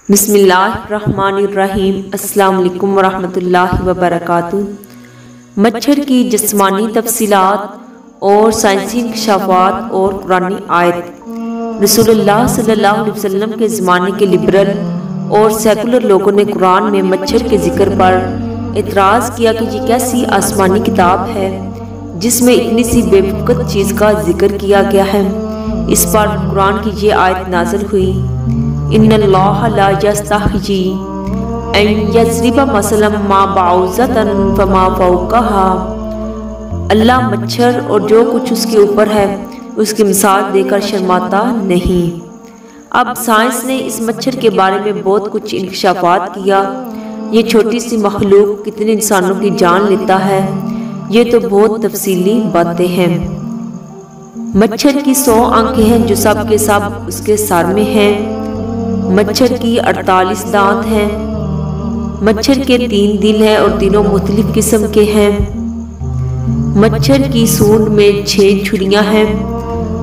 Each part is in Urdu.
بسم اللہ الرحمن الرحیم۔ السلام علیکم ورحمۃ اللہ وبرکاتہ۔ مچھر کی جسمانی تفصیلات اور سائنسی انکشافات اور قرآنی آیت۔ رسول اللہ صلی اللہ علیہ وسلم کے زمانے کے لبرل اور سیکولر لوگوں نے قرآن میں مچھر کے ذکر پر اعتراض کیا کہ یہ کیسی آسمانی کتاب ہے جس میں اتنی سی بے وقت چیز کا ذکر کیا گیا ہے۔ اس پر قرآن کی یہ آیت نازل ہوئی، ان اللہ لا یستحیی ان یضرب مثلا ما بعوضۃ فما فوقها۔ اللہ مچھر اور جو کچھ اس کے اوپر ہے اس کی مثال دے کر شرماتا نہیں۔ اب سائنس نے اس مچھر کے بارے میں بہت کچھ انکشافات کیا۔ یہ چھوٹی سی مخلوق کتنے انسانوں کی جان لیتا ہے، یہ تو بہت تفصیلی باتیں ہیں۔ مچھر کی 100 آنکھیں ہیں جو سب کے سب اس کے سر میں ہیں۔ مچھر کی 48 دانت ہیں۔ مچھر کے 3 دل ہیں اور تینوں مختلف قسم کے ہیں۔ مچھر کی سونڈ میں 6 چھریاں ہیں،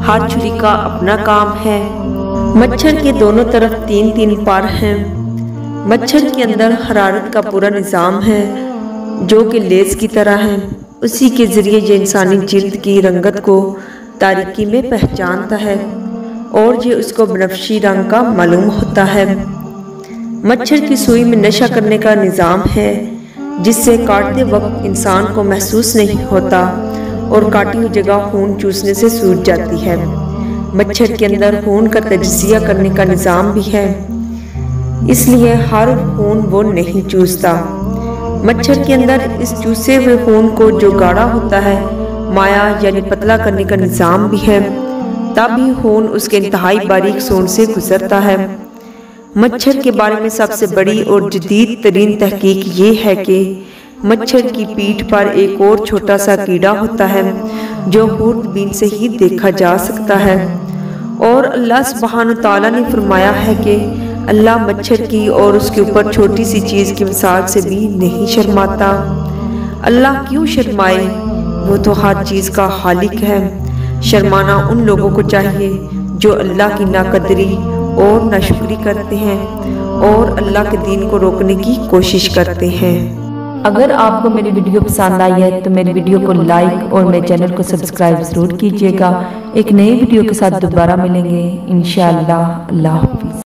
ہر چھری کا اپنا کام ہے۔ مچھر کے دونوں طرف 3 پر ہیں۔ مچھر کے اندر حرارت کا پورا نظام ہے جو کہ لیز کی طرح ہے، اسی کے ذریعے یہ انسانی جلد کی رنگت کو تاریکی میں پہچانتا ہے اور یہ اس کو بنفشی رنگ کا معلوم ہوتا ہے۔ مچھر کی سوئی میں نشا کرنے کا نظام ہے جس سے کاٹتے وقت انسان کو محسوس نہیں ہوتا اور کاٹی ہوئی جگہ خون چوسنے سے سوج جاتی ہے۔ مچھر کے اندر خون کا تجزیہ کرنے کا نظام بھی ہے، اس لیے ہر خون وہ نہیں چوستا۔ مچھر کے اندر اس چوسے ہوئے خون کو جو گاڑھا ہوتا ہے مایا یعنی پتلا کرنے کا نظام بھی ہے، تب ہی خون اس کے انتہائی باریک سونڈ سے گزرتا ہے۔ مچھر کے بارے میں سب سے بڑی اور جدید ترین تحقیق یہ ہے کہ مچھر کی پیٹھ پر ایک اور چھوٹا سا کیڑا ہوتا ہے جو خوردبین سے ہی دیکھا جا سکتا ہے، اور اللہ سبحانہ تعالیٰ نے فرمایا ہے کہ اللہ مچھر کی اور اس کے اوپر چھوٹی سی چیز کی مثال سے بھی نہیں شرماتا۔ اللہ کیوں شرمائے، وہ تو ہر چیز کا خالق ہے۔ شرمانا ان لوگوں کو چاہیے جو اللہ کی ناقدری اور ناشکری کرتے ہیں اور اللہ کے دین کو روکنے کی کوشش کرتے ہیں۔ اگر آپ کو میری ویڈیو پسند آئی ہے تو میری ویڈیو کو لائک اور میرے چینل کو سبسکرائب ضرور کیجیے گا۔ ایک نئی ویڈیو کے ساتھ دوبارہ ملیں گے انشاءاللہ۔ اللہ حافظ۔